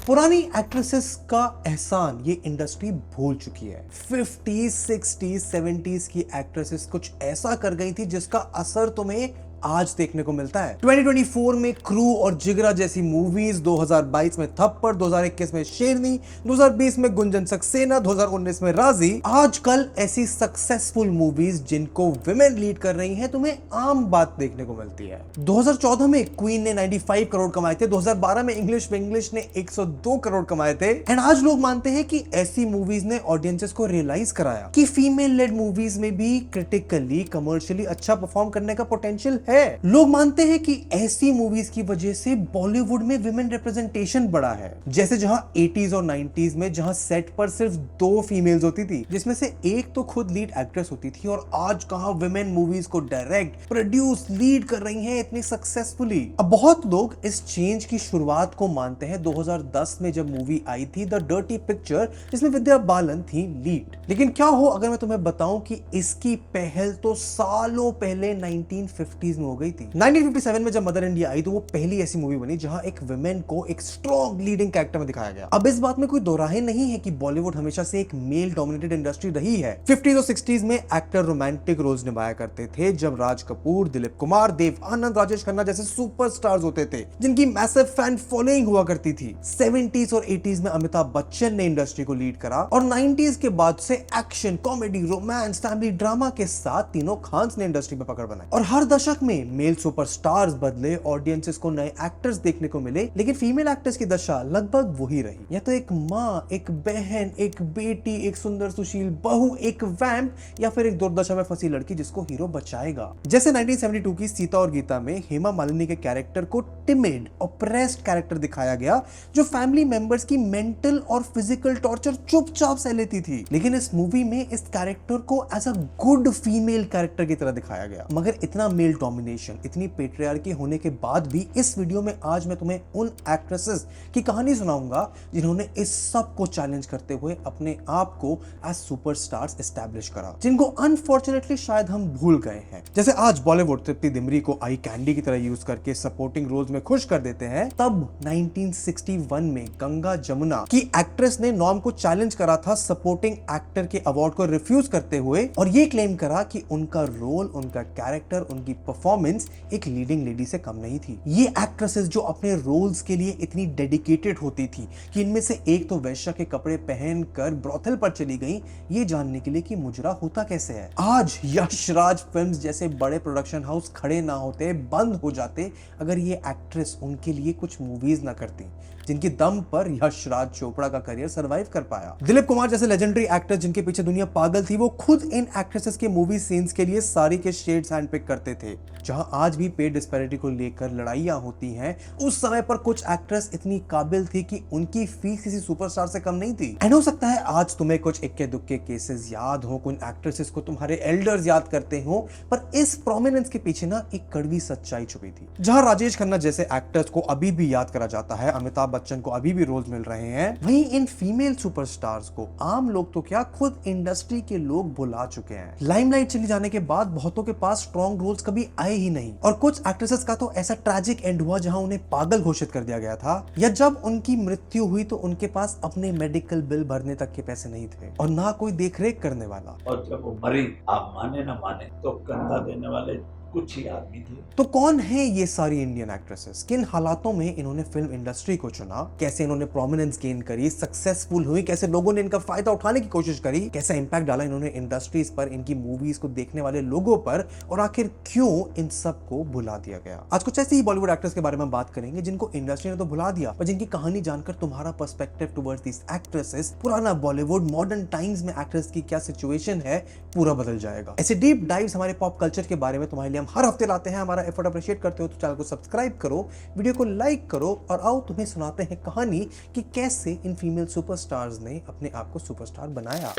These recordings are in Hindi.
पुरानी एक्ट्रेसेस का एहसान ये इंडस्ट्री भूल चुकी है। 50s, 60s, 70s की एक्ट्रेसेस कुछ ऐसा कर गई थी जिसका असर तुम्हें आज देखने को मिलता है। 2024 में क्रू और जिगरा जैसी मूवीज, 2022 में थप्पड़, 2021 में शेरनी, 2020 में गुंजन सक्सेना, 2019 में राजी। आजकल ऐसी सक्सेसफुल मूवीज जिनको विमेन लीड कर रही हैं तुम्हें आम बात देखने को मिलती है। 2014 में क्वीन ने 95 करोड़ कमाए थे, 2012 में इंग्लिश विंग्लिश ने 102 करोड़ कमाए थे। एंड आज लोग मानते हैं कि ऐसी मूवीज ने ऑडियंसेस को रियलाइज कराया कि फीमेल लेड मूवीज में भी क्रिटिकली, कमर्शियली अच्छा परफॉर्म करने का पोटेंशियल है। लोग मानते हैं कि ऐसी मूवीज की वजह से बॉलीवुड में विमेन रिप्रेजेंटेशन बढ़ा है। जैसे जहां 80s और 90s में जहां सेट पर सिर्फ 2 फीमेल्स होती थी, जिसमें से एक तो खुद लीड एक्ट्रेस होती थी, और आज कहां विमेन मूवीज को डायरेक्ट, प्रोड्यूस, लीड कर रही हैं इतनी सक्सेसफुली। अब बहुत लोग इस चेंज की शुरुआत को मानते हैं 2010 में जब मूवी आई थी द डर्टी पिक्चर, जिसमें विद्या बालन थी लीड। लेकिन क्या हो अगर मैं तुम्हें बताऊं कि इसकी पहल तो सालों पहले 1950s में हो गई थी। 1957 में जब मदर इंडिया आई तो वो पहली ऐसी मूवी बनी जहां एक विमेन को एक स्ट्रॉन्ग लीडिंग कैरेक्टर में दिखाया गया। अब इस बात में कोई दो राहें नहीं है कि बॉलीवुड हमेशा से एक मेल डोमिनेटेड इंडस्ट्री रही है। 50s और 60s में एक्टर रोमांटिक रोल्स निभाया करते थे, जब राज कपूर, दिलीप कुमार, देव आनंद, राजेश खन्ना जैसे सुपरस्टार्स होते थे जिनकी मैसिव फैन फॉलोइंग हुआ करती थी। 70s और 80s में अमिताभ बच्चन ने इंडस्ट्री को लीड करा, और 90s के बाद से action, comedy, romance, family drama के साथ तीनों खान्स ने इंडस्ट्री में पकड़ बनाई। और हर दशक में मेल सुपरस्टार्स बदले, ऑडियंसेस को नए एक्टर्स देखने को मिले, लेकिन फीमेल एक्टर्स की दशा लगभग वही रही। या तो एक माँ, एक बहन, एक बेटी, एक सुंदर सुशील बहू, एक वैम्प, या फिर एक दुर्दशा में फंसी लड़की जिसको हीरो बचाएगा। जैसे 1972 की सीता और गीता में हेमा मालिनी के कैरेक्टर को टिमिड, ऑप्रेस्ड कैरेक्टर दिखाया गया, जो फैमिली मेंबर्स की मेंटल और फिजिकल टॉर्चर चुपचाप सह लेती थी। लेकिन इस मूवी में इस कैरेक्टर को as a good female character की तरह दिखाया गया। मगर इतना मेल डोमिनेशन, इतनी पेट्रियार्की होने के बाद भी इस वीडियो में आज मैं तुम्हें उन एक्ट्रेसेस की कहानी सुनाऊंगा जिन्होंने इस सब को चैलेंज करते हुए अपने आप को एज सुपरस्टार्स एस्टैब्लिश करा, जिनको अनफॉर्चुनेटली शायद हम भूल गए हैं। जैसे आज बॉलीवुड तृप्ति दिमरी को आई कैंडी की तरह यूज करके सपोर्टिंग रोल्स में खुश कर देते हैं, तब 1961 में गंगा जमुना की एक्ट्रेस ने नॉर्म को चैलेंज करा था सपोर्टिंग एक्टर के अवार्ड को रिफ्यूज करते हुए, और ये क्लेम करा कि उनका रोल, उनका कैरेक्टर, उनकी परफॉर्मेंस एक लीडिंग लेडी से कम नहीं थी। ये एक्ट्रेसेस जो अपने रोल्स के लिए इतनी डेडिकेटेड होती थी कि इनमें से एक तो वैश्या के कपड़े पहनकर ब्रोथल पर चली गई, ये जानने के लिए कि मुजरा होता कैसे है। आज यश राज फिल्म्स जैसे बड़े प्रोडक्शन हाउस खड़े ना होते, बंद हो जाते, अगर ये एक्ट्रेस उनके लिए कुछ मूवीज ना करती जिनकी दम पर यश राज चोपड़ा का करियर सरवाइव कर पाया। दिलीप कुमार जैसे लेजेंडरी एक्टर जिनके पीछे दुनिया पागल थी, वो खुद इन एक्ट्रेसेस के मूवी सीन्स के लिए सारी के शेड्स हैंडपिक करते थे। जहां आज भी पे डिस्पैरिटी को लेकर लड़ाइयां होती हैं, उस समय पर कुछ एक्ट्रेस इतनी काबिल थी कि उनकी फीस किसी सुपरस्टार से कम नहीं थी। एंड हो सकता है आज तुम्हें कुछ इक्के दुक्के केसेस याद हो, कुछ एक्ट्रेसेस को तुम्हारे एल्डर्स याद करते हो, पर इस प्रोमिनेंस के पीछे ना एक कड़वी सच्चाई छुपी थी। जहां राजेश खन्ना जैसे एक्टर्स को अभी भी याद करा जाता है, अमिताभ बच्चन को अभी भी रोल्स मिल रहे हैं, वहीं इन फीमेल सुपरस्टार्स को आम लोग तो क्या, खुद इंडस्ट्री के लोग भुला चुके हैं। लाइमलाइट चली जाने के बाद बहुतों के पास स्ट्रॉन्ग रोल्स कभी आए ही नहीं, और कुछ एक्ट्रेसेस का तो ऐसा ट्रैजिक एंड हुआ जहां उन्हें पागल घोषित कर दिया गया था, या जब उनकी मृत्यु हुई तो उनके पास अपने मेडिकल बिल भरने तक के पैसे नहीं थे और ना कोई देखरेख करने वाला। और जब वो मरी, आप माने ना माने, तो कंधा देने वाले कुछ ही आदमी थे। तो कौन है ये सारी इंडियन एक्ट्रेसेस? किन हालातों में इन्होंने फिल्म इंडस्ट्री को चुना? कैसे इन्होंने प्रोमिनेंस गेन करी, सक्सेसफुल हुई, कैसे लोगों ने इनका फायदा उठाने की कोशिश करी, कैसा इंपैक्ट डाला इन्होंने इंडस्ट्रीज पर, इनकी मूवीज को देखने वाले लोगों पर, और आखिर क्यों इन सब को भुला दिया गया। आज कुछ ऐसे ही बॉलीवुड एक्टर्स के बारे में बात करेंगे जिनको इंडस्ट्री ने तो भुला दिया, पर जिनकी कहानी जानकर तुम्हारा पर्सपेक्टिव टुवर्ड्स दिस एक्ट्रेसेस, पुराना बॉलीवुड, मॉडर्न टाइम्स में एक्ट्रेस की क्या सिचुएशन है, पूरा बदल जाएगा। ऐसे डीप डाइव्स हमारे पॉप कल्चर के बारे में तुम्हारे लिए हम हर हफ्ते लाते हैं। हमारा एफर्ट अप्रिशिएट करते हो तो चैनल को सब्सक्राइब करो, वीडियो को लाइक करो, और आओ तुम्हें सुनाते हैं कहानी कि कैसे इन फीमेल सुपरस्टार्स ने अपने आप को सुपरस्टार बनाया।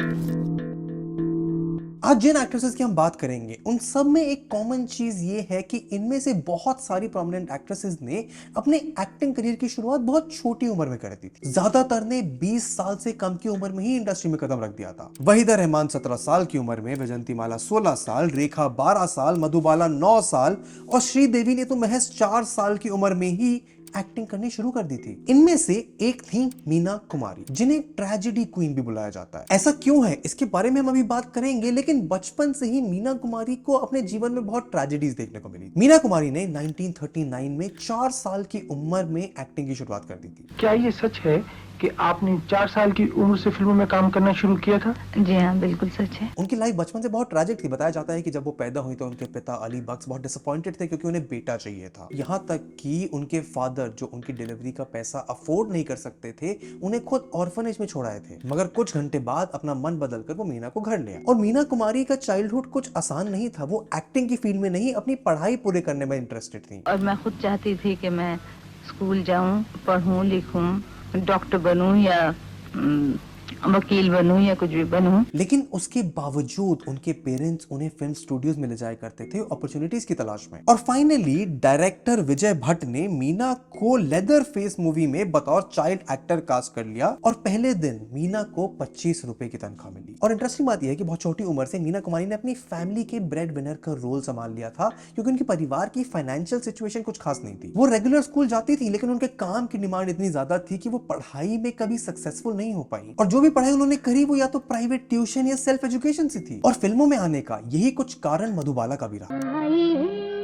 आज जिन एक्ट्रेसेस की हम बात करेंगे उन सब में एक कॉमन चीज ये है कि इनमें से बहुत सारी प्रोमिनेंट एक्ट्रेसेस ने अपने एक्टिंग करियर की शुरुआत बहुत छोटी उम्र में कर दी थी। ज्यादातर ने 20 साल से कम की उम्र में ही इंडस्ट्री में कदम रख दिया था। वहीदा रहमान 17 साल की उम्र में, वैजंती माला 16 साल, रेखा 12 साल, मधुबाला 9 साल, और श्रीदेवी ने तो महज 4 साल की उम्र में ही एक्टिंग करनी शुरू कर दी थी। इनमें से एक थी मीना कुमारी, जिन्हें ट्रेजेडी क्वीन भी बुलाया जाता है। ऐसा क्यों है इसके बारे में हम अभी बात करेंगे, लेकिन बचपन से ही मीना कुमारी को अपने जीवन में बहुत ट्रेजेडीज देखने को मिली। मीना कुमारी ने 1939 में 4 साल की उम्र में एक्टिंग की शुरुआत कर दी थी। क्या ये सच है कि आपने 4 साल की उम्र से फिल्मों में काम करना शुरू किया था? जी हाँ, बिल्कुल सच है। उनकी लाइफ बचपन से बहुत ट्रैजिक थी। बताया जाता है कि जब वो पैदा हुई तो उनके पिता अली बख्श बहुत डिसअपॉइंटेड थे, क्योंकि उन्हें बेटा चाहिए था। यहाँ तक कि उनके फादर, जो उनकी डिलीवरी का पैसा अफोर्ड नहीं कर सकते थे, उन्हें खुद ऑर्फनेज में छोड़ाए थे। मगर कुछ घंटे बाद अपना मन बदलकर वो मीना को घर ले आए। और मीना कुमारी का चाइल्डहुड कुछ आसान नहीं था। वो एक्टिंग की फील्ड में नहीं, अपनी पढ़ाई पूरे करने में इंटरेस्टेड थी। और मैं खुद चाहती थी कि मैं स्कूल जाऊं, पढ़ूं, लिखूं, डॉक्टर बनूं या वकील बनूं या कुछ भी बनूं। लेकिन उसके बावजूद उनके पेरेंट्स उन्हें फिल्म स्टूडियोज में ले जाया करते थे अपॉर्चुनिटीज की तलाश में। और फाइनली डायरेक्टर विजय भट्ट ने मीना को लेदर फेस मूवी में बतौर चाइल्ड एक्टर कास्ट कर लिया और पहले दिन मीना को 25 रुपए की तनख्वाह मिली। और इंटरेस्टिंग बात यह है कि बहुत छोटी उम्र से मीना कुमारी ने अपनी फैमिली के ब्रेड विनर का रोल संभाल लिया था, क्योंकि उनके परिवार की फाइनेंशियल सिचुएशन कुछ खास नहीं थी। वो रेगुलर स्कूल जाती थी, लेकिन उनके काम की डिमांड इतनी ज्यादा थी कि वो पढ़ाई में कभी सक्सेसफुल नहीं हो पाई। और जो भी पढ़ाई उन्होंने करी वो या तो प्राइवेट ट्यूशन या सेल्फ एजुकेशन से थी। और फिल्मों में आने का यही कुछ कारण मधुबाला का भी रहा।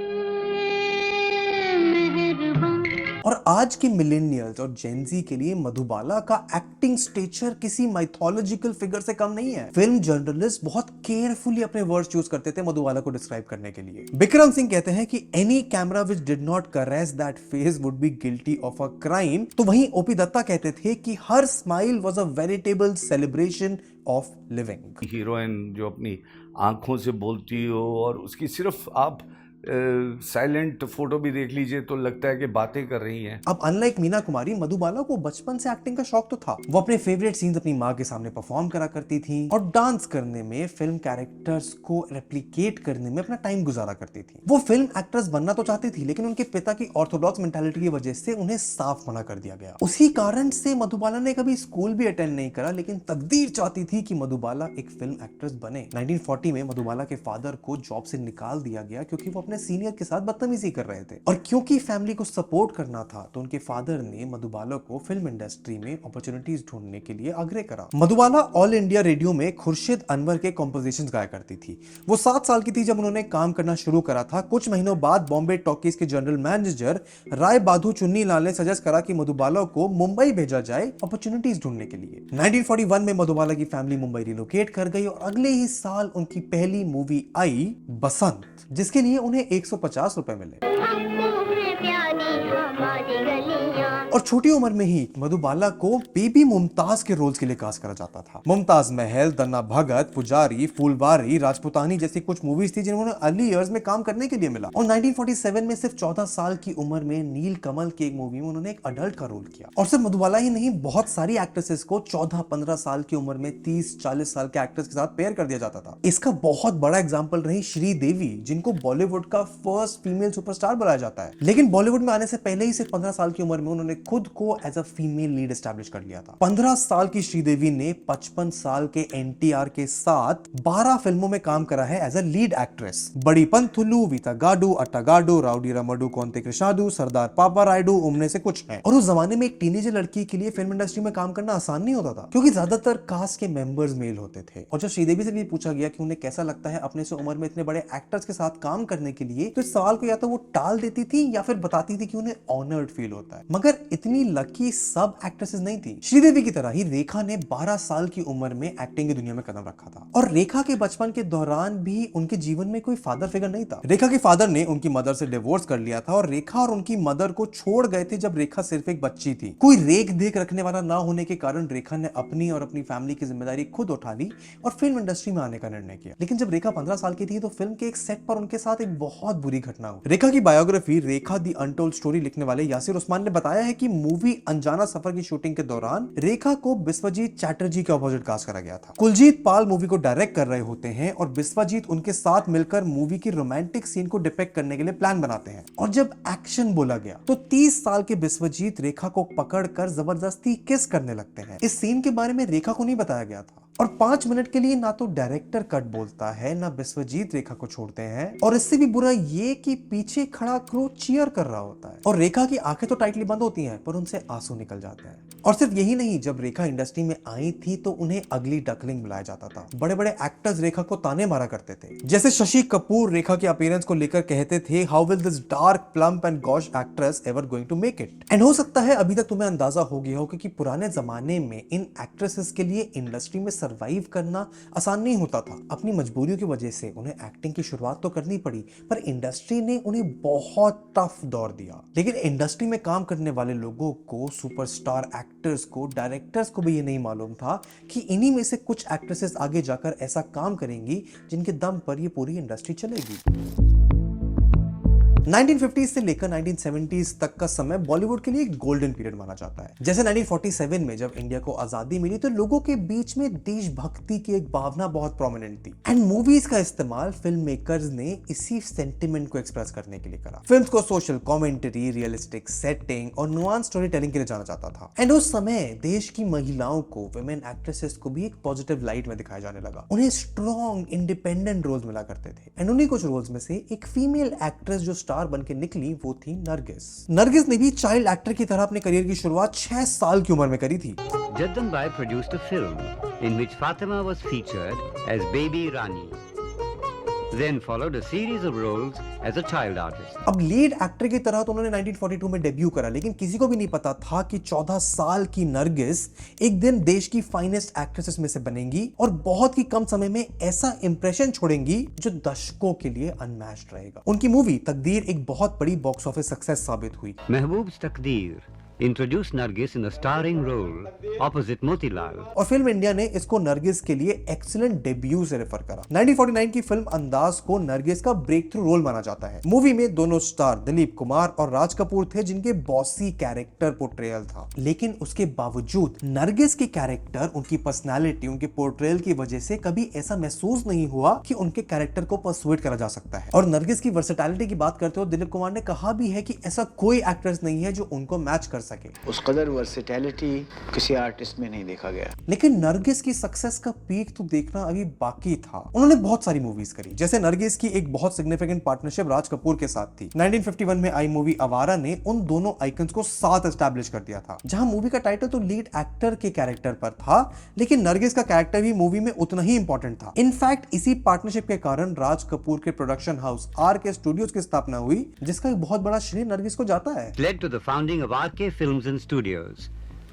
और आज के मिलेनियल्स और जेनजी के लिए मधुबाला का एक्टिंग स्टेचर किसी माइथोलॉजिकल फिगर से कम नहीं है। फिल्म जर्नलिस्ट बहुत केयरफुली अपने वर्ड्स चूज करते थे मधुबाला को डिस्क्राइब करने के लिए। विक्रम सिंह कहते हैं कि any camera which did not caress that face would be guilty of a crime. तो वहीं ओपी दत्ता कहते थे कि हर smile was a veritable celebration of living. Heroine जो अपनी आंखों से बोलती हो और उसकी सिर्फ आप साइलेंट फोटो भी देख लीजिए तो लगता है कि बातें कर रही हैं। अब अनलाइक मीना कुमारी, मधुबाला को बचपन से एक्टिंग का शौक तो था। वो अपने फेवरेट सीन्स अपनी माँ के सामने परफॉर्म करा करती थी और डांस करने में, फिल्म कैरेक्टर्स को रेप्लिकेट करने में अपना टाइम गुजारा करती थी। वो फिल्म एक्ट्रेस बनना तो चाहती थी, लेकिन उनके पिता की ऑर्थोडॉक्स मेंटालिटी की वजह से उन्हें साफ मना कर दिया गया। उसी कारण से मधुबाला ने कभी स्कूल भी अटेंड नहीं करा, लेकिन तकदीर चाहती थी कि मधुबाला एक फिल्म एक्ट्रेस बने। 1940 में मधुबाला के फादर को जॉब से निकाल दिया गया, क्योंकि वो सीनियर के साथ बदतमीजी कर रहे थे। और क्योंकि फैमिली को सपोर्ट करना था, तो उनके फादर ने मधुबाला को फिल्म इंडस्ट्री में अपॉर्चुनिटीज ढूंढने के लिए आग्रह करा। मधुबाला ऑल इंडिया रेडियो में खुर्शीद अनवर के कॉम्पोजिशंस गाया करती थी। वो 7 साल की थी जब उन्होंने काम करना शुरू करा था। कुछ महीनों बाद बॉम्बे टॉकीज के जनरल मैनेजर राय बाधू चुन्नी लाल ने सजेस्ट करा कि मधुबाला को मुंबई भेजा जाए अपॉर्चुनिटीज ढूंढने के लिए। 1941 में मधुबाला की फैमिली मुंबई रिलोकेट कर गई और अगले ही साल उनकी पहली मूवी आई बसंत, जिसके लिए उन्हें 150 रुपए मिले। और छोटी उम्र में ही मधुबाला को बेबी मुमताज के रोल्स के लिए कास्ट करा जाता था। मुमताज महल, दन्ना भगत, पुजारी, फूलबारी, राजपुतानी जैसी कुछ मूवीज थी जिन्होंने अर्ली इयर्स में काम करने के लिए मिला। और 1947 में सिर्फ 14 साल की उम्र में नील कमल की एक मूवी में उन्होंने एक अडल्ट का रोल किया। और सिर्फ मधुबाला ही नहीं, बहुत सारी एक्ट्रेसेस को 14-15 साल की उम्र में 30-40 साल के एक्ट्रेस के साथ पेयर कर दिया जाता था। इसका बहुत बड़ा एग्जाम्पल रही श्रीदेवी, जिनको बॉलीवुड का फर्स्ट फीमेल सुपरस्टार बनाया जाता है। लेकिन बॉलीवुड में आने से पहले ही सिर्फ 15 साल की उम्र में उन्होंने खुद को as a female lead establish कर लिया था। 15 साल की श्रीदेवी ने 55 साल के एनटीआर के साथ 12 फिल्मों में काम करा है एज अ लीड एक्ट्रेस। बड़ी पंथुलू, वीता गाडू, अट्टागाडू, राउडी रमडू, कौनते कृष्णाडू, सरदार पापा रायडू उनमें से कुछ हैं। और उस जमाने में एक टीनेजर लड़की के लिए फिल्म इंडस्ट्री में काम करना आसान नहीं होता था, क्योंकि ज्यादातर कास्ट के मेंबर्स मेल होते थे। और जब श्रीदेवी से भी पूछा गया कि उन्हें कैसा लगता है अपने से उम्र में इतने बड़े एक्टर्स के साथ काम करने के लिए, तो इस सवाल को या तो वो टाल देती थी या फिर बताती थी कि उन्हें ऑनर्ड फील होता है। मगर इतनी लकी सब एक्ट्रेसेस नहीं थी। श्रीदेवी की तरह ही रेखा ने 12 साल की उम्र में एक्टिंग की दुनिया में कदम रखा था। और रेखा के बचपन के दौरान भी उनके जीवन में कोई फादर फिगर नहीं था। रेखा के फादर ने उनकी मदर से डिवोर्स कर लिया था और रेखा और उनकी मदर को छोड़ गए थे जब रेखा सिर्फ एक बच्ची थी। कोई रेख देख रखने वाला ना होने के कारण रेखा ने अपनी और अपनी फैमिली की जिम्मेदारी खुद उठा ली और फिल्म इंडस्ट्री में आने का निर्णय किया। लेकिन जब रेखा 15 साल की थी तो फिल्म के एक सेट पर उनके साथ एक बहुत बुरी घटना हुई। रेखा की biography Rekha the untold story लिखने वाले यासिर उस्मान ने बताया है कि मूवी अनजाना सफर की शूटिंग के दौरान रेखा को बिस्वजीत चैटर्जी के ऑपोजिट कास्ट करा गया था। कुलजीत पाल मूवी को डायरेक्ट कर रहे होते हैं और बिस्वजीत उनके साथ मिलकर मूवी की रोमांटिक सीन को डिपेक्ट करने के लिए प्लान बनाते हैं। और जब एक्शन बोला गया तो 30 साल के बिस्वजीत रेखा को पकड़कर जबरदस्ती किस करने लगते हैं। इस सीन के बारे में रेखा को नहीं बताया गया था। और 5 मिनट के लिए ना तो डायरेक्टर कट बोलता है ना विश्वजीत रेखा को छोड़ते हैं, और इससे भी बुरा ये कि पीछे खड़ा क्रू चीयर कर रहा होता है और रेखा की आंखें तो टाइटली बंद होती हैं पर उनसे आंसू निकल जाते हैं। और सिर्फ यही नहीं, जब रेखा इंडस्ट्री में आई थी तो उन्हें अगली डकलिंग बुलाया जाता था। बड़े बड़े एक्टर्स रेखा को ताने मारा करते थे, जैसे शशि कपूर रेखा के अपीयरेंस को लेकर कहते थे, how will this dark plump and gauche actress ever going to make it. And हो सकता है अभी तक तुम्हें अंदाजा हो गया हो कि पुराने जमाने में इन एक्ट्रेसेस के लिए इंडस्ट्री में सरवाइव करना आसान नहीं होता था। अपनी मजबूरियों की वजह से उन्हें एक्टिंग की शुरुआत तो करनी पड़ी, पर इंडस्ट्री ने उन्हें बहुत टफ दौर दिया। लेकिन इंडस्ट्री में काम करने वाले लोगों को, सुपरस्टार एक्टर्स को, डायरेक्टर्स को भी ये नहीं मालूम था कि इन्हीं में से कुछ एक्ट्रेसेस आगे जाकर ऐसा काम करेंगी जिनके दम पर ये पूरी इंडस्ट्री चलेगी। 1950s से लेकर 1970s तक का समय बॉलीवुड के लिए एक गोल्डन पीरियड माना जाता है। जैसे 1947 में जब इंडिया को आजादी मिली तो लोगों के बीच में देशभक्ति की एक भावना बहुत प्रोमिनेंट थी, एंड मूवीज का इस्तेमाल फिल्म मेकर्स ने इसी सेंटिमेंट को एक्सप्रेस करने के लिए करा। फिल्म्स को सोशल कमेंट्री, रियलिस्टिक सेटिंग और नुआंस स्टोरी टेलिंग के लिए जाना जाता था। एंड उस समय देश की महिलाओं को, विमेन एक्ट्रेसेस को भी एक पॉजिटिव लाइट में दिखाया जाने लगा। उन्हें स्ट्रॉन्ग इंडिपेंडेंट रोल्स मिला करते थे, एंड उन्हीं कुछ रोल्स में से एक फीमेल एक्ट्रेस जो स्टार बन के निकली वो थी नरगिस। नरगिस ने भी चाइल्ड एक्टर की तरह अपने करियर की शुरुआत 6 साल की उम्र में करी थी। Jagdan Bhai produced a film in which Fatima was featured as Baby Rani. Then followed a series of roles as a child artist. अब लीड एक्टर की तरह तो उन्होंने 1942 में डेब्यू करा, लेकिन किसी को भी नहीं पता था कि 14 साल की नरगिस एक दिन देश की फाइनेस्ट एक्ट्रेसेस में से बनेंगी और बहुत ही कम समय में ऐसा इंप्रेशन छोड़ेंगी जो दशकों के लिए अनमैच्ड रहेगा। उनकी मूवी तकदीर एक बहुत बड़ी बॉक्स ऑफिस सक्सेस साबित हुई। Mehboob's Taqdeer introduced Nargis in a starring role opposite Motilal. और फिल्म इंडिया ने इसको नरगिस के लिए एक्सीलेंट डेब्यू से रेफर करा। 1949 की फिल्म अंदाज को नरगिस का ब्रेक थ्रू रोल माना जाता है। मूवी में दोनों स्टार दिलीप कुमार और राज कपूर थे, जिनके बॉसी कैरेक्टर पोर्ट्रेयल था। लेकिन उसके बावजूद नरगिस की कैरेक्टर, उनकी पर्सनालिटी, उनके पोर्ट्रेयल की वजह से कभी ऐसा महसूस नहीं हुआ कि उनके कैरेक्टर को परसुएट करा जा सकता है। और नरगिस की वर्सेटैलिटी की बात करते हो, दिलीप कुमार ने कहा भी है कि ऐसा कोई एक्ट्रेस नहीं है जो उनको मैच कर सके। उस कदर वर्सेटैलिटी किसी आर्टिस्ट में नहीं देखा गया। लेकिन नरगिस की सक्सेस का पीक तो देखना अभी बाकी था। उन्होंने बहुत सारी मूवीज करी, जैसे नरगिस की एक बहुत सिग्निफिकेंट पार्टनरशिप राज कपूर के साथ थी। 1951 में आई मूवी आवारा ने उन दोनों आइकन्स को साथ एस्टैब्लिश कर दिया था, जहां मूवी का टाइटल तो लीड एक्टर के कैरेक्टर पर था, लेकिन नरगिस का कैरेक्टर भी मूवी में उतना ही इंपॉर्टेंट था। इनफैक्ट इसी पार्टनरशिप के कारण राज कपूर के प्रोडक्शन हाउस RK स्टूडियोज की स्थापना हुई, जिसका एक बहुत बड़ा श्रेय नरगिस को जाता है। Led to the founding of RK Films and Studios,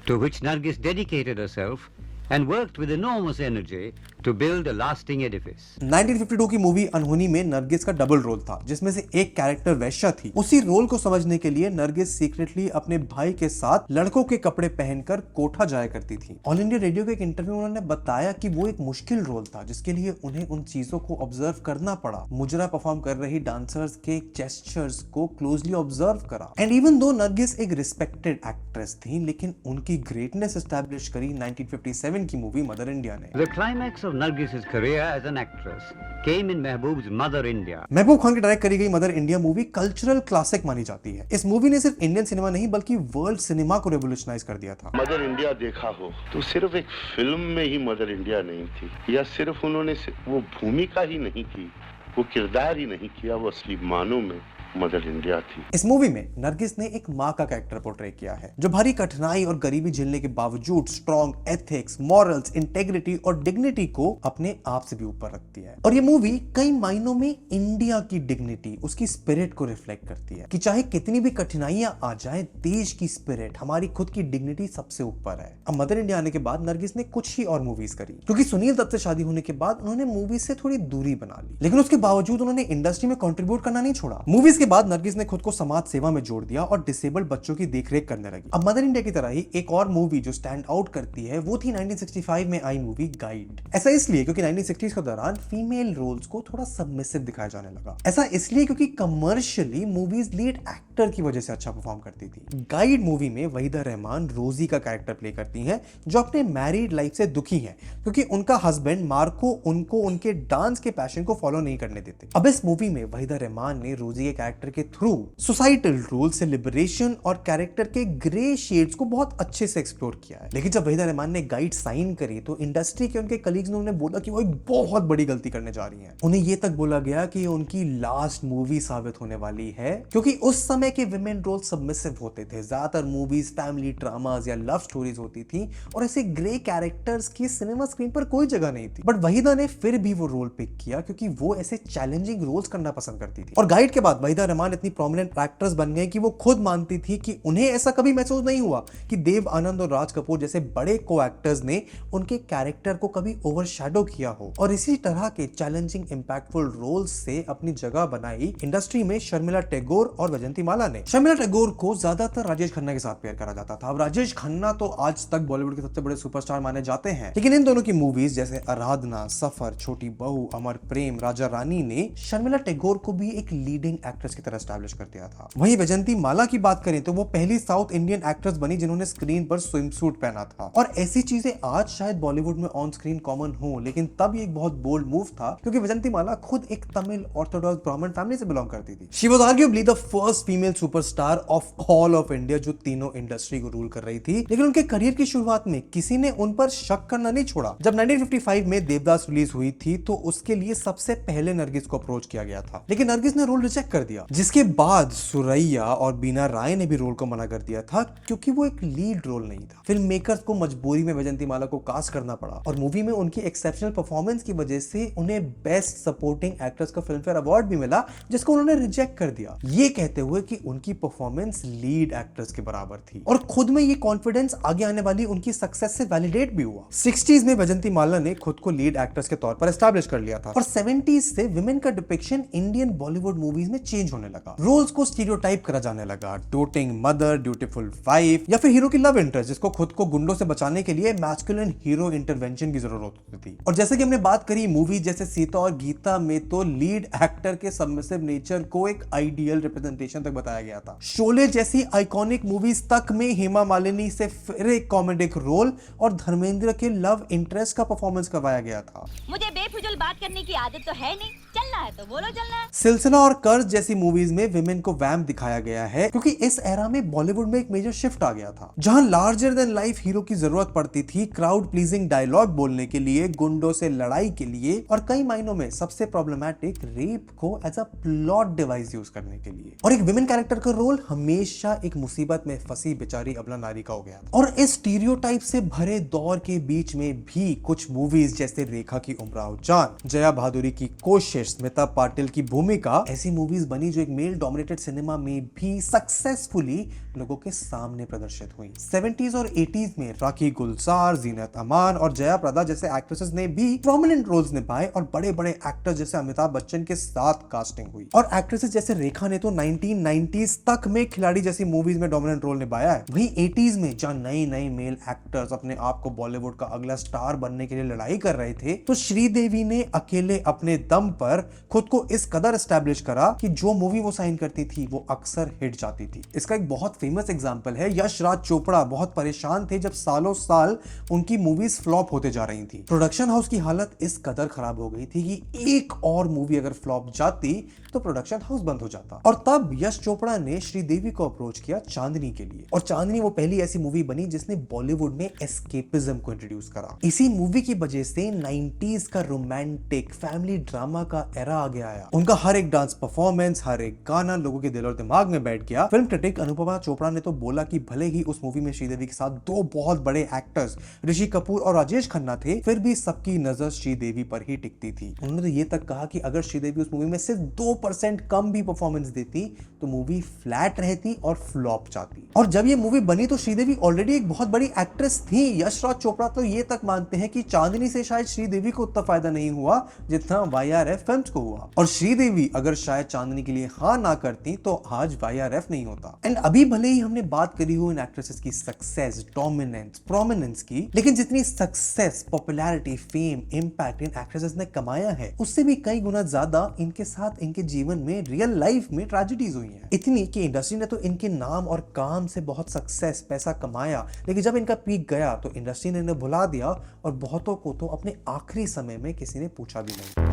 to which Nargis dedicated herself and worked with enormous energy to build a lasting edifice. 1952 की मूवी अनहोनी में नरगिस का डबल रोल था, जिसमें से एक कैरेक्टर वैश्या थी। उसी रोल को समझने के लिए नरगिस सीक्रेटली अपने भाई के साथ लड़कों के कपड़े पहनकर कोठा जाया करती थी। ऑल इंडिया रेडियो के एक इंटरव्यू में उन्होंने बताया कि वो एक मुश्किल रोल था, जिसके लिए उन्हें उन चीजों को ऑब्जर्व करना पड़ा। मुजरा परफॉर्म कर रही डांसर्स के जेस्चर्स को क्लोजली ऑब्जर्व करा। एंड इवन दो नरगिस एक रिस्पेक्टेड एक्ट्रेस थी, लेकिन उनकी ग्रेटनेस एस्टैब्लिश करी 1957 की मूवी मदर इंडिया ने। The climax of Nargis's career as an actress came in Mehboob's Mother India. Mehboob Khan की डायरेक्ट करी गई mother India movie cultural classic मानी जाती है। इस मूवी ने सिर्फ इंडियन सिनेमा नहीं बल्कि वर्ल्ड सिनेमा को रेवोल्यूशनाइज कर दिया था। मदर इंडिया देखा हो तो सिर्फ एक फिल्म में ही मदर इंडिया नहीं थी, या सिर्फ उन्होंने वो भूमिका ही नहीं की, वो किरदार ही नहीं किया, वो असली मानों में मदर इंडिया थी। इस मूवी में नरगिस ने एक माँ का कैरेक्टर पोर्ट्रे किया है, जो भारी कठिनाई और गरीबी झेलने के बावजूद स्ट्रॉन्ग एथिक्स, मॉरल्स, इंटेग्रिटी और डिग्निटी को अपने आप से भी ऊपर रखती है। और ये मूवी कई मायनों में इंडिया की डिग्निटी, उसकी स्पिरिट को रिफ्लेक्ट करती है कि चाहे कितनी भी कठिनाइयां आ जाए, देश की स्पिरिट, हमारी खुद की डिग्निटी सबसे ऊपर है। अब मदर इंडिया आने के बाद नरगिस ने कुछ ही और मूवीज करी, क्योंकि सुनील दत्त से शादी होने के बाद उन्होंने मूवीज से थोड़ी दूरी बना ली, लेकिन उसके बावजूद उन्होंने इंडस्ट्री में कंट्रीब्यूट करना नहीं छोड़ा। मूवीज के बाद नरगिस ने खुद को समाज सेवा में जोड़ दिया और डिसेबल्ड बच्चों की देखरेख करने लगी। अब मदर इंडिया की तरह ही एक और मूवी जो स्टैंड आउट करती है वो थी 1965 में आई मूवी गाइड। ऐसा इसलिए क्योंकि 1960s के दौरान फीमेल रोल्स को थोड़ा सबमिसिव दिखाया जाने लगा। ऐसा इसलिए क्योंकि कमर्शियली मूवीज लीड एक्टर की वजह से अच्छा परफॉर्म करती थी। गाइड मूवी में वहीदा रहमान रोजी का कैरेक्टर प्ले करती हैं, जो अपने मैरिड लाइफ से दुखी हैं क्योंकि उनका हस्बैंड मार्को उनको उनके डांस के पैशन को फॉलो नहीं करने देते। अब इस मूवी में वहीदा रहमान ने रोजी के कैरेक्टर के थ्रू सोसाइटल रूल से लिबरेशन और कैरेक्टर के ग्रे शेड्स को बहुत अच्छे से एक्सप्लोर किया है। लेकिन जब वहीदा रहमान ने गाइड साइन करी तो इंडस्ट्री के उनके कलीग्स ने उन्हें बोला कि वो एक बहुत बड़ी गलती करने जा रही हैं। उन्हें ये तक बोला गया कि उनकी लास्ट मूवी साबित होने वाली है, क्योंकि उस समय के विमेन रोल सबमिसिव होते थे। ज्यादातर मूवीज फैमिली ड्रामास या लव स्टोरीज होती थी और ऐसे ग्रे कैरेक्टर्स की सिनेमा स्क्रीन पर कोई जगह नहीं थी। बट वहीदा ने फिर भी वो रोल पिक किया क्योंकि वो ऐसे चैलेंजिंग रोल्स करना पसंद करती थी। और गाइड के बाद वहीदा रहमान इतनी प्रोमिनेंट एक्ट्रेस बन गई कि वो खुद मानती थी कि उन्हें ऐसा कभी महसूस नहीं हुआ कि देव आनंद और राज कपूर जैसे बड़े को एक्टर्स ने उनके कैरेक्टर को कभी ओवरशैडो किया हो। और इसी तरह के चैलेंजिंग इंपैक्टफुल रोल्स से अपनी जगह बनाई इंडस्ट्री में शर्मिला टैगोर और वैजयंती माला ने। शर्मिला टैगोर को ज्यादातर राजेश खन्ना के साथ पेयर करा जाता था। अब राजेश खन्ना तो आज तक बॉलीवुड के सबसे बड़े सुपरस्टार माने जाते हैं, लेकिन इन दोनों की मूवीज जैसे आराधना, सफर, छोटी बहू, अमर प्रेम, राजा रानी ने शर्मिला टैगोर को भी एक लीडिंग एक्ट्रेस की तरह एस्टैब्लिश कर दिया था। वहीं वैजयंती माला की बात करें तो वो पहली साउथ इंडियन एक्ट्रेस बनी जिन्होंने स्क्रीन पर स्विमसूट पहना था। और ऐसी चीजें आज शायद बॉलीवुड में ऑन स्क्रीन कॉमन हो, लेकिन तब ये एक बहुत बोल्ड मूव था क्योंकि वैजयंती माला खुद एक तमिल ऑर्थोडॉक्स ब्राह्मण फैमिली से बिलोंग करती थी। She was arguably the first female superstar of all of India जो तीनों इंडस्ट्री को रूल कर रही थी। लेकिन उनके करियर की शुरुआत में किसी ने उन पर शक करना नहीं छोड़ा। जब 1955 में देवदास रिलीज हुई थी तो उसके लिए सबसे पहले नरगिस को अप्रोच किया गया था, लेकिन नरगिस ने रोल रिजेक्ट कर दिया। जिसके बाद सुरैया और बीना राय ने भी रोल को मना कर दिया था क्योंकि वो एक लीड रोल नहीं था। फिल्म मेकर्स को मजबूरी में वैजयंती माला को कास्ट करना पड़ा और मूवी में उनकी एक्सेप्शनल परफॉर्मेंस की वजह से उन्हें बेस्ट सपोर्टिंग एक्ट्रेस का फिल्म फेयर अवार्ड भी मिला, जिसको उन्होंने रिजेक्ट कर दिया, ये कहते हुए कि उनकी परफॉर्मेंस लीड एक्ट्रेस के बराबर थी। और खुद में ये कॉन्फिडेंस आगे आने वाली उनकी सक्सेस से वैलिडेट भी हुआ। 60s में वैजयंती माला ने खुद को लीड एक्ट्रेस के तौर पर एस्टैब्लिश कर लिया था और 70s से विमेन का डिपिक्शन इंडियन बॉलीवुड मूवीज में चेंज होने लगा। रोल्स को स्टीरियोटाइप करा जाने लगा, डोटिंग मदर, ड्यूटीफुल वाइफ या फिर हीरो की लव इंटरेस्ट जिसको खुद को गुंडों से बचाने के लिए मैस्कुलिन हीरो इंटरवेंशन की जरूरत होती थी। और जैसे कि हमने बात करी मूवी जैसे सीता और गीता में तो लीड एक्टर के सबमिसिव नेचर को एक आइडियल रिप्रेजेंटेशन तक बताया गया था। शोले जैसी आइकॉनिक मूवीज तक में हेमा मालिनी से फिर एक कॉमेडिक रोल और धर्मेंद्र के लव इंटरेस्ट का परफॉर्मेंस करवाया गया था। मुझे बेफिजूल बात करने की आदत तो है नहीं, चलना है तो बोलो चलना है। सिलसिला और कर्ज जैसी मूवीज में विमेन को वैम्प दिखाया गया है क्योंकि इस एरा में बॉलीवुड में एक मेजर शिफ्ट आ गया था, जहां लार्जर देन लाइफ हीरो की जरूरत पड़ती थी क्राउड प्लीजिंग डायलॉग बोलने के लिए, गुंडों से लड़ाई के लिए और कई मायनों में सबसे प्रॉब्लमैटिक रेप को as a plot device use करने के लिए। और एक विमेन कैरेक्टर का रोल हमेशा एक मुसीबत में फंसी बेचारी अबला नारी का हो गया था। और इस स्टीरियोटाइप से भरे दौर के बीच में भी कुछ मूवीज जैसे रेखा की उमराव जान, जया भादुरी की कोशिश, स्मिता पाटिल की भूमिका ऐसी मूवीज बनी जो एक मेल डोमिनेटेड सिनेमा में भी सक्सेसफुली लोगों के सामने प्रदर्शित हुई। 70s और 80s में राखी गुलजार, जीनत अमान और जया प्रदा जैसे एक्ट्रेसेस ने भी प्रोमिनेंट रोल्स निभाए और बड़े बड़े एक्टर्स जैसे अमिताभ बच्चन के साथ कास्टिंग हुई। और एक्ट्रेसेस जैसे रेखा ने तो 1990s तक में खिलाड़ी जैसी मूवीज में डोमिनेंट रोल निभाया है। वहीं 80s में जहां नए नए मेल एक्टर्स अपने आप को बॉलीवुड का अगला स्टार बनने के लिए लड़ाई कर रहे थे तो श्रीदेवी ने अकेले अपने दम पर खुद को इस कदर एस्टैब्लिश करा कि जो मूवी वो साइन करती थी वो अक्सर हिट जाती थी। इसका एक बहुत फेमस एग्जांपल है यश राज चोपड़ा। बहुत परेशान थे जब सालों साल उनकी मूवीज फ्लॉप होते जा रही थी। प्रोडक्शन हाउस की हालत इस कदर खराब हो गई थी कि एक और मूवी अगर फ्लॉप जाती तो प्रोडक्शन हाउस बंद हो जाता। और तब यश चोपड़ा ने श्रीदेवी को अप्रोच किया चांदनी के लिए। और चांदनी वो पहली ऐसी मूवी बनी जिसने बॉलीवुड में एस्केपिज्म को इंट्रोड्यूस करा। इसी मूवी की वजह से 90s का रोमांटिक फैमिली ड्रामा का एरा आगे आया। उनका हर एक डांस परफॉर्मेंस, हर एक गाना लोगों के दिल और दिमाग में बैठ गया। फिल्म क्रिटिक अनुपमा चोपड़ा ने तो बोला कि भले ही उस मूवी में श्रीदेवी के साथ दो बहुत बड़े एक्टर्स ऋषि कपूर और राजेश खन्ना थे, फिर भी सबकी नजर श्रीदेवी पर ही टिकती थी। उन्होंने तो ये तक कहा कि अगर श्रीदेवी उस मूवी में सिर्फ 2% कम भी परफॉर्मेंस देती तो मूवी फ्लैट रहती और फ्लॉप जाती। और जब ये मूवी बनी तो श्रीदेवी ऑलरेडी एक बहुत बड़ी एक्ट्रेस थी। यश राज चोपड़ा तो ये तक मानते हैं कि चांदनी से शायद श्रीदेवी को उतना फायदा नहीं हुआ जितना YRF फिल्म्स को हुआ। और श्रीदेवी अगर शायद चांदनी के लिए हाँ ना करती तो आज YRF नहीं होता। एंड अभी भले ही हमने बात करी हो इन एक्ट्रेसेस की सक्सेस, डोमिनेंस, प्रोमिनेंस की, लेकिन जितनी सक्सेस, पॉपुलैरिटी, फेम, इंपैक्ट इन एक्ट्रेसेस ने कमाया है उससे भी कई गुना ज्यादा इनके साथ इनके जीवन में रियल लाइफ में ट्रेजेडीज हुई हैं। इतनी कि इंडस्ट्री ने तो इनके नाम और काम से बहुत सक्सेस, पैसा कमाया, लेकिन जब इनका पीक गया तो इंडस्ट्री ने इन्हें भुला दिया और बहुतों को तो अपने आखिरी समय में किसी ने पूछा भी नहीं।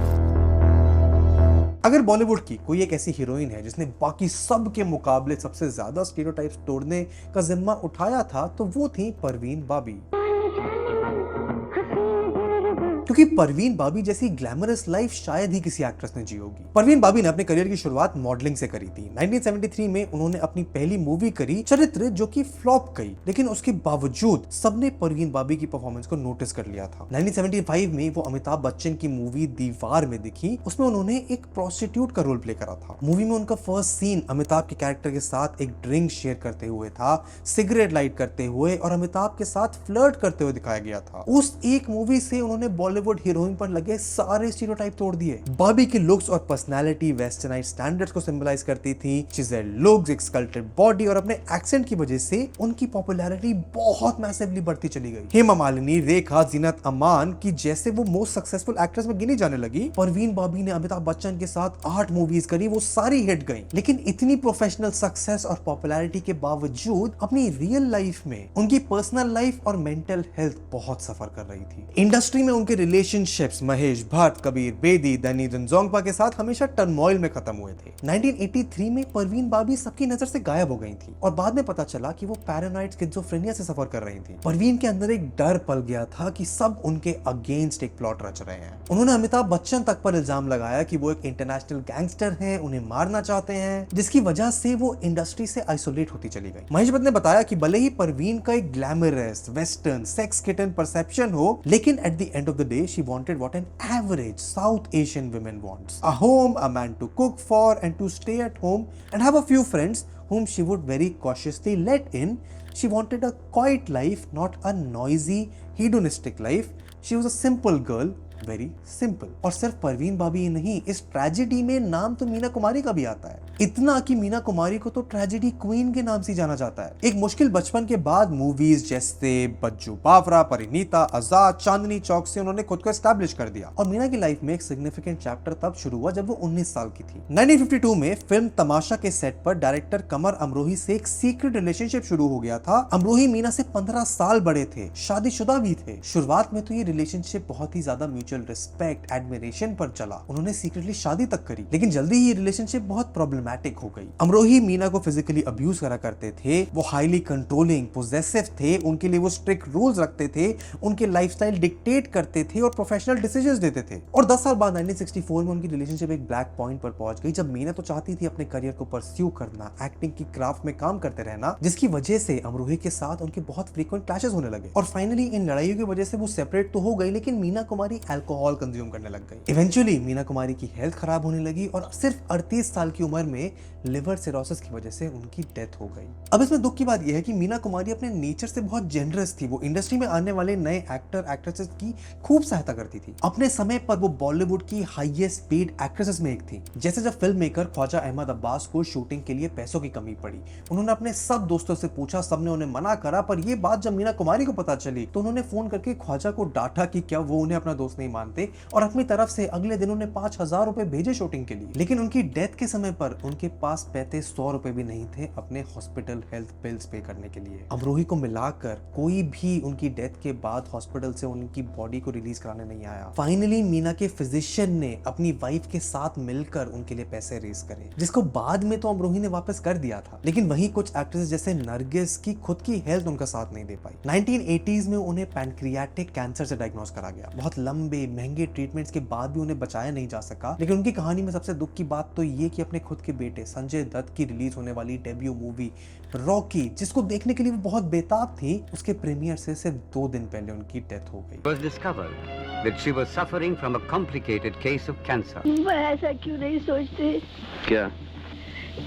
अगर बॉलीवुड की कोई एक ऐसी हीरोइन है जिसने बाकी सब के मुकाबले सबसे ज्यादा स्टीरियोटाइप्स तोड़ने का जिम्मा उठाया था तो वो थी परवीन बाबी। क्योंकि परवीन बाबी जैसी ग्लैमरस लाइफ शायद ही किसी एक्ट्रेस ने जी होगी। परवीन बाबी ने अपने करियर की शुरुआत मॉडलिंग से करी थी। 1973 में उन्होंने अपनी पहली मूवी करी चरित्र, जो कि फ्लॉप गई, लेकिन उसके बावजूद सबने परवीन बाबी की परफॉर्मेंस को नोटिस कर लिया था। 1975 में वो अमिताभ बच्चन की मूवी दीवार में दिखी। उसमें उन्होंने एक प्रोस्टिट्यूट का रोल प्ले करा था। मूवी में उनका फर्स्ट सीन अमिताभ के कैरेक्टर के साथ एक ड्रिंक शेयर करते हुए था, सिगरेट लाइट करते हुए और अमिताभ के साथ फ्लर्ट करते हुए दिखाया गया था। उस एक मूवी से उन्होंने बॉलीवुड हीरोइन पर लगे सारे स्टीरियोटाइप तोड़ दिए। बाबी की लुक्स और पर्सनालिटी वेस्टर्नाइज स्टैंडर्ड्स को सिंबलाइज करती थी। चिजेल लुक्स, एक स्कल्प्टेड बॉडी और अपने एक्सेंट की वजह से उनकी पॉपुलैरिटी बहुत मैसिवली बढ़ती चली गई। हेमा मालिनी, रेखा, जीनत अमान की जैसे वो मोस्ट सक्सेसफुल एक्ट्रेस में गिनी जाने लगी। परवीन बाबी ने अमिताभ बच्चन के साथ 8 मूवीज करी, वो सारी हिट गई। लेकिन इतनी प्रोफेशनल सक्सेस और पॉपुलैरिटी के बावजूद अपनी रियल लाइफ में उनकी पर्सनल लाइफ और मेंटल हेल्थ बहुत सफर कर रही थी। इंडस्ट्री में उनके रिलेशनशिप्स महेश भट्ट, कबीर बेदी, दनी दंजोंगपा के साथ हमेशा टर्मोइल में खत्म हुए थे। 1983 में परवीन बाबी सबकी नजर से गायब हो गई थी और बाद में पता चला कि वो पैरानॉइड स्किज़ोफ्रेनिया से सफर कर रही थी। परवीन के अंदर एक डर पल गया था कि सब उनके अगेंस्ट एक प्लॉट रच रहे हैं। उन्होंने अमिताभ बच्चन तक पर इल्जाम लगाया कि वो एक इंटरनेशनल गैंगस्टर हैं, उन्हें मारना चाहते हैं, जिसकी वजह से वो इंडस्ट्री से आइसोलेट होती चली गई। महेश भट्ट ने बताया कि भले ही परवीन का एक glamorous western sex kitten perception हो, लेकिन at the end of the day she wanted what an average South Asian woman wants: a home, a man to cook for and to stay at home and have a few friends whom she would very cautiously let in. She wanted a quiet life, not a noisy hedonistic life. She was a simple girl, very simple. और सिर्फ परवीन बाबी ही नहीं, इस ट्रेजेडी में नाम तो मीना कुमारी का भी आता है। इतना कि मीना कुमारी को तो ट्रेजेडी क्वीन के नाम से जाना जाता है। एक मुश्किल बचपन के बाद मूवीज जैसे बज्जू बावरा, परिणीता, आजाद, चांदनी चौक से उन्होंने खुद को एस्टैब्लिश कर दिया। और मीना की लाइफ में एक सिग्निफिकेंट चैप्टर तब शुरू हुआ जब वो 19 साल की थी। 1952 में फिल्म तमाशा के सेट पर डायरेक्टर कमर अमरोही से एक सीक्रेट रिलेशनशिप शुरू हो गया था। अमरोही मीना से 15 साल बड़े थे, शादीशुदा भी थे। शुरुआत में तो ये रिलेशनशिप बहुत ही ज्यादा म्यूचुअल रिस्पेक्ट, एडमिरेशन पर चला। उन्होंने सीक्रेटली शादी तक करी, लेकिन जल्दी ही ये रिलेशनशिप बहुत प्रॉब्लमैटिक हो गई। अमरोही मीना को फिजिकली अब्यूज करा करते थे। वो हाईली कंट्रोलिंग, पोजेसिव थे। उनके लिए वो स्ट्रिक्ट रूल्स रखते थे, उनके लाइफस्टाइल डिक्टेट करते थे और प्रोफेशनल डिसीजंस देते थे। और 10 साल बाद 1964 में उनकी रिलेशनशिप एक ब्लैक पॉइंट पर पहुंच गई, जब मीना तो चाहती थी अपने करियर को परस्यू करना, एक्टिंग की क्राफ्ट में काम करते रहना, जिसकी वजह से अमरोही के साथ उनके बहुत फ्रीक्वेंट क्लैशेस होने लगे। और फाइनली इन लड़ाइयों की वजह से वो सेपरेट तो हो गई, लेकिन मीना कुमारी अल्कोहल कंज्यूम करने लग गई। इवेंचुअली मीना कुमारी की हेल्थ खराब होने लगी और सिर्फ 38 साल की उम्र में लिवर सिरोसिस की वजह से उनकी डेथ हो गई। अब इसमें दुख की बात यह है कि मीना कुमारी अपने नेचर से बहुत जेनरस थी। वो इंडस्ट्री में आने वाले नए एक्टर एक्ट्रेसेस की खूब सहायता करती थी। अपने समय पर वो बॉलीवुड की हाईएस्ट पेड एक्ट्रेसेस में एक थी। जैसे जब फिल्म मेकर ख्वाजा अहमद अब्बास को शूटिंग के लिए पैसों की कमी पड़ी, उन्होंने अपने सब दोस्तों से पूछा, सबने उन्हें मना करा। पर यह बात जब मीना कुमारी को पता चली तो उन्होंने फोन करके ख्वाजा को डांटा कि क्या वो उन्हें अपना दोस्त नहीं मानते, और अपनी तरफ से अगले दिन उन्हें 5,000 रुपए भेजे शूटिंग के लिए। लेकिन उनकी डेथ के समय पर उनके पास पैसे 100 रुपए भी नहीं थे अपने हॉस्पिटल हेल्थ बिल्स पे करने के लिए। अमरोही को मिलाकर कोई भी उनकी डेथ के बाद हॉस्पिटल से उनकी बॉडी को रिलीज कराने नहीं आया। फाइनली मीना के फिजिशियन ने अपनी वाइफ के साथ मिलकर उनके लिए पैसे रेज करे, जिसको बाद में तो अमरोही ने वापस कर दिया था। लेकिन वहीं कुछ एक्ट्रेस जैसे नरगिस की खुद की हेल्थ उनका साथ नहीं दे पाई। 1980s में उन्हें पैनक्रियाटिक कैंसर से डायग्नोस करा गया। बहुत लंबे महंगे ट्रीटमेंट्स के बाद भी उन्हें बचाया नहीं जा सका। लेकिन उनकी कहानी में सबसे दुख की बात तो ये कि अपने खुद के बेटे संजय दत्त की रिलीज होने वाली डेब्यू मूवी रॉकी, जिसको देखने के लिए वो बहुत बेताब थी, उसके प्रीमियर से सिर्फ 2 दिन पहले उनकी डेथ हो गई। Was discovered that she was suffering from a complicated case of cancer. मैं ऐसा क्यों नहीं सोचती क्या?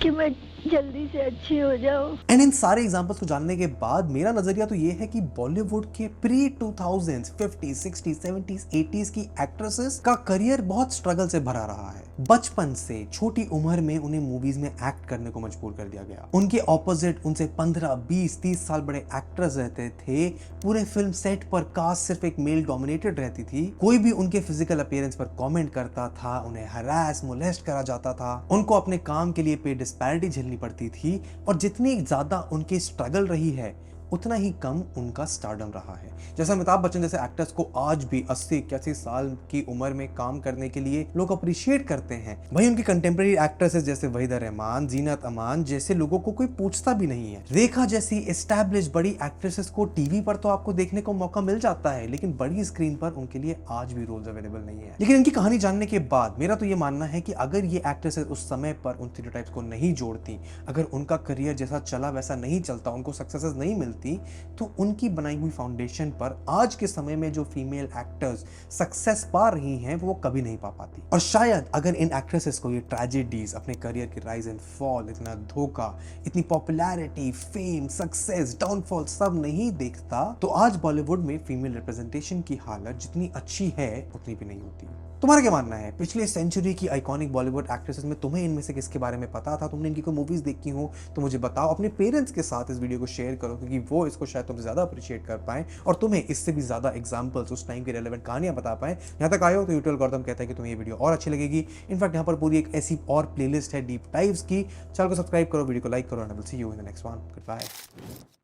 कि मैं जल्दी से अच्छी हो जाऊं। एंड इन सारे एग्जांपल्स को जानने के बाद मेरा नजरिया तो ये है कि बॉलीवुड के pre 2000s 50s 60s 70s 80s की एक्ट्रेसेस का करियर बहुत स्ट्रगल से भरा रहा है। बचपन से छोटी उम्र में उन्हें मूवीज में एक्ट करने को मजबूर कर दिया गया। उनके ऑपोजिट उनसे 15, 20, 30 साल बड़े एक्टर्स रहते थे। पूरे फिल्म सेट पर कास्ट सिर्फ एक मेल डोमिनेटेड रहती थी। कोई भी उनके फिजिकल अपीयरेंस पर कमेंट करता था, उन्हें हरास मोलेस्ट करा जाता था। उनको अपने काम के लिए पे डिस्पैरिटी झेलनी पड़ती थी। और जितनी ज्यादा उनकी स्ट्रगल रही है, उतना ही कम उनका स्टारडम रहा है। जैसे अमिताभ बच्चन जैसे एक्टर्स को आज भी 80-81 साल की उम्र में काम करने के लिए लोग अप्रिशिएट करते हैं, वहीं उनकी कंटेम्प्रेरी एक्ट्रेसेस जैसे वहीदा रहमान, जीनत अमान जैसे लोगों को कोई पूछता भी नहीं है। रेखा जैसी एस्टैब्लिश बड़ी एक्ट्रेसेस को टीवी पर तो आपको देखने को मौका मिल जाता है, लेकिन बड़ी स्क्रीन पर उनके लिए आज भी रोल्स अवेलेबल नहीं है। लेकिन इनकी कहानी जानने के बाद मेरा तो ये मानना है कि अगर ये एक्ट्रेसेस उस समय पर उन स्टीरियोटाइप्स को नहीं जोड़ती, अगर उनका करियर जैसा चला वैसा नहीं चलता, उनको सक्सेसेस नहीं मिलती, तो उनकी बनाई हुई फाउंडेशन पर आज के समय में जो फीमेल एक्टर्स सक्सेस पा रही हैं वो कभी नहीं पा पाती। और शायद अगर इन एक्ट्रेसेस को ये ट्रेजेडीज, अपने करियर के राइज एंड फॉल, इतना धोखा, इतनी पॉपुलैरिटी, फेम, सक्सेस, डाउनफॉल सब नहीं देखता, तो आज बॉलीवुड में फीमेल रिप्रेजेंटेशन की हालत जितनी अच्छी है उतनी भी नहीं होती। तुम्हारा क्या मानना है? पिछले सेंचुरी की आइकॉनिक बॉलीवुड एक्ट्रेसेस में तुम्हें इनमें से किसके बारे में पता था? तुमने इनकी कोई मूवीज देखी हो तो मुझे बताओ। अपने पेरेंट्स के साथ इस वीडियो को शेयर करो, क्योंकि वो इसको शायद तुमसे ज्यादा अप्रिशिएट कर पाए और तुम्हें इससे भी ज्यादा एग्जांपल्स, उस टाइम की रेलेवेंट कहानियां बता पाए। यहाँ तक आए हो तो यूट्यूब गौतम कहता है कि तुम्हें ये वीडियो और अच्छी लगेगी। इनफैक्ट यहाँ पर पूरी एक ऐसी और प्लेलिस्ट है डीप डाइव्स की। चैनल को सब्सक्राइब करो, वीडियो को लाइक करो, and I will see you in the next one. Good bye.